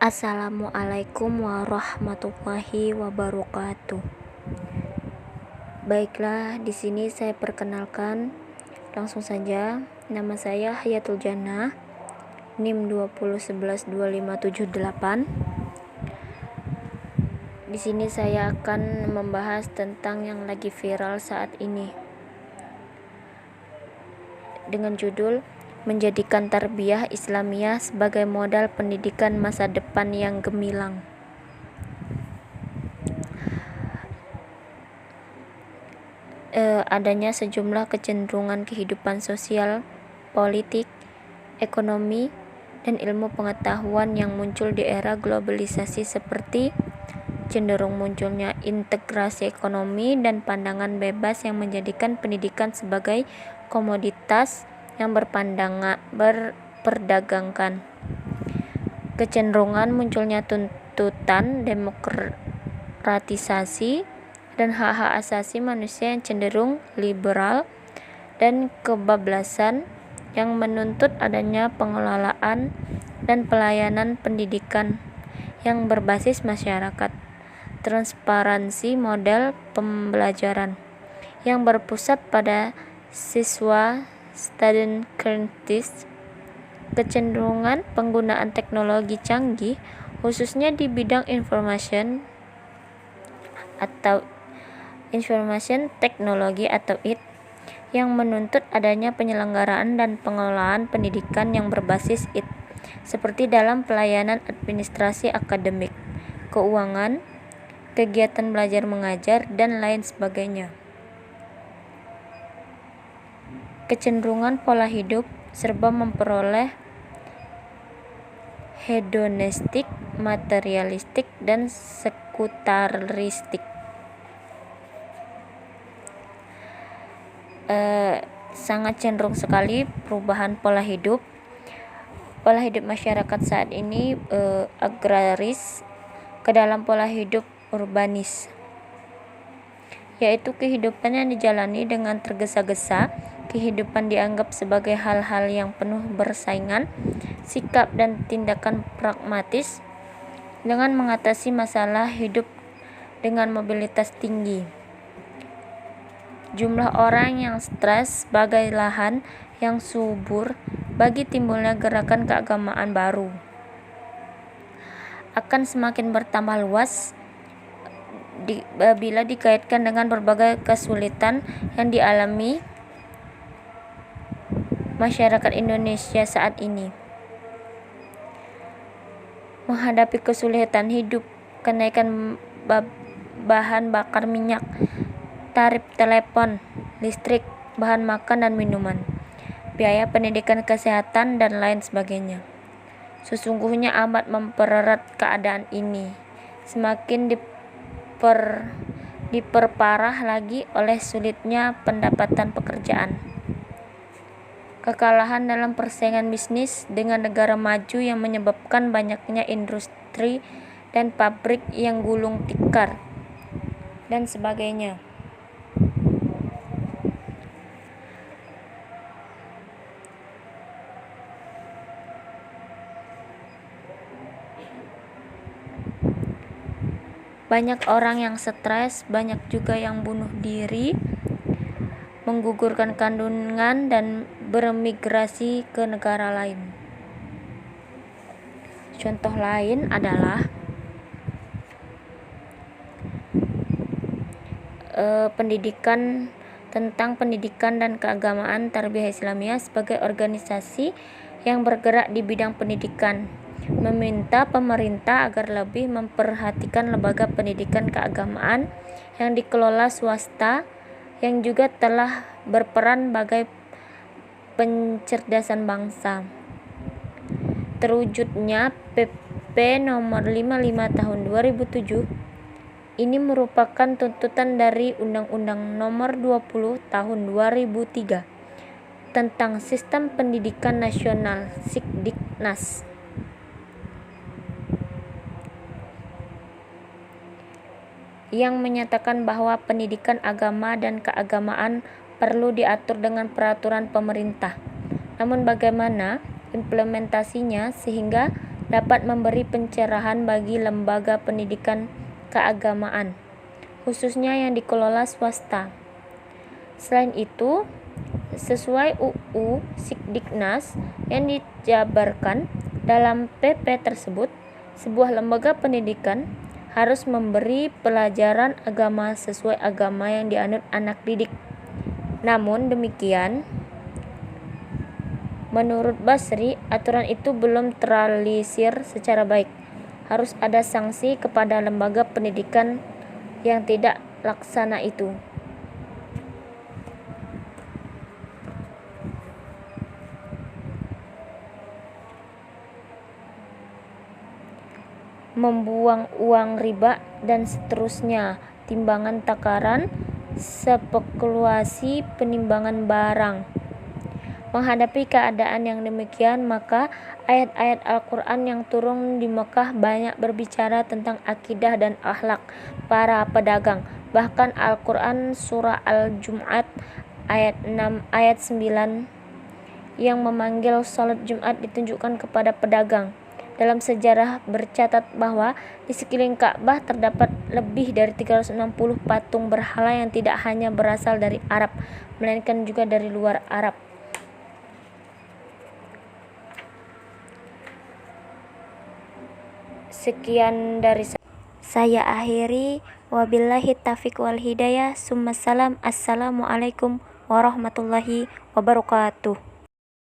Assalamualaikum warahmatullahi wabarakatuh. Baiklah, di sini saya perkenalkan langsung saja. Nama saya Hayatul Jannah, NIM 20112578. Di sini saya akan membahas tentang yang lagi viral saat ini dengan judul Menjadikan Tarbiyah Islamiyah sebagai modal pendidikan masa depan yang gemilang. Adanya sejumlah kecenderungan kehidupan sosial, politik, ekonomi, dan ilmu pengetahuan yang muncul di era globalisasi seperti cenderung munculnya integrasi ekonomi dan pandangan bebas yang menjadikan pendidikan sebagai komoditas yang berperdagangkan. Kecenderungan munculnya tuntutan demokratisasi dan hak-hak asasi manusia yang cenderung liberal dan kebablasan yang menuntut adanya pengelolaan dan pelayanan pendidikan yang berbasis masyarakat, transparansi model pembelajaran yang berpusat pada siswa student kritis, kecenderungan penggunaan teknologi canggih khususnya di bidang information teknologi atau IT yang menuntut adanya penyelenggaraan dan pengelolaan pendidikan yang berbasis IT seperti dalam pelayanan administrasi akademik, keuangan, kegiatan belajar mengajar, dan lain sebagainya. Kecenderungan pola hidup serba memperoleh hedonistik, materialistik, dan sekularistik. Sangat cenderung sekali perubahan pola hidup masyarakat saat ini agraris ke dalam pola hidup urbanis, yaitu kehidupan yang dijalani dengan tergesa-gesa. Kehidupan dianggap sebagai hal-hal yang penuh bersaingan, sikap dan tindakan pragmatis dengan mengatasi masalah hidup dengan mobilitas tinggi. Jumlah orang yang stres sebagai lahan yang subur bagi timbulnya gerakan keagamaan baru akan semakin bertambah luas bila dikaitkan dengan berbagai kesulitan yang dialami masyarakat Indonesia saat ini. Menghadapi kesulitan hidup, kenaikan bahan bakar minyak, tarif telepon, listrik, bahan makan dan minuman, biaya pendidikan kesehatan, dan lain sebagainya. Sesungguhnya amat mempererat keadaan ini, semakin diperparah lagi oleh sulitnya pendapatan pekerjaan. Kekalahan dalam persaingan bisnis dengan negara maju yang menyebabkan banyaknya industri dan pabrik yang gulung tikar, dan sebagainya. Banyak orang yang stres, banyak juga yang bunuh diri, menggugurkan kandungan, dan bermigrasi ke negara lain. Contoh lain adalah pendidikan dan keagamaan Tarbiyah Islamiyah sebagai organisasi yang bergerak di bidang pendidikan, meminta pemerintah agar lebih memperhatikan lembaga pendidikan keagamaan yang dikelola swasta yang juga telah berperan sebagai pencerdasan bangsa. Terwujudnya PP nomor 55 tahun 2007 ini merupakan tuntutan dari Undang-Undang nomor 20 tahun 2003 tentang Sistem Pendidikan Nasional Sikdiknas. Yang menyatakan bahwa pendidikan agama dan keagamaan perlu diatur dengan peraturan pemerintah. Namun bagaimana implementasinya sehingga dapat memberi pencerahan bagi lembaga pendidikan keagamaan, khususnya yang dikelola swasta. Selain itu, sesuai UU Sikdiknas yang dijabarkan dalam PP tersebut, sebuah lembaga pendidikan harus memberi pelajaran agama sesuai agama yang dianut anak didik. Namun demikian, menurut Basri, aturan itu belum terrealisir secara baik. Harus ada sanksi kepada lembaga pendidikan yang tidak laksana itu. Membuang uang riba dan seterusnya, timbangan takaran, spekulasi penimbangan barang. Menghadapi keadaan yang demikian, maka ayat-ayat Al-Quran yang turun di Mekah banyak berbicara tentang akidah dan akhlak para pedagang. Bahkan Al-Quran surah Al-Jum'at ayat 9 yang memanggil sholat Jumat ditunjukkan kepada pedagang. Dalam sejarah bercatat bahwa di sekeliling Ka'bah terdapat lebih dari 360 patung berhala yang tidak hanya berasal dari Arab, melainkan juga dari luar Arab. Sekian dari saya akhiri. Wabillahi taufiq wal hidayah. Summa salam. Assalamualaikum warahmatullahi wabarakatuh.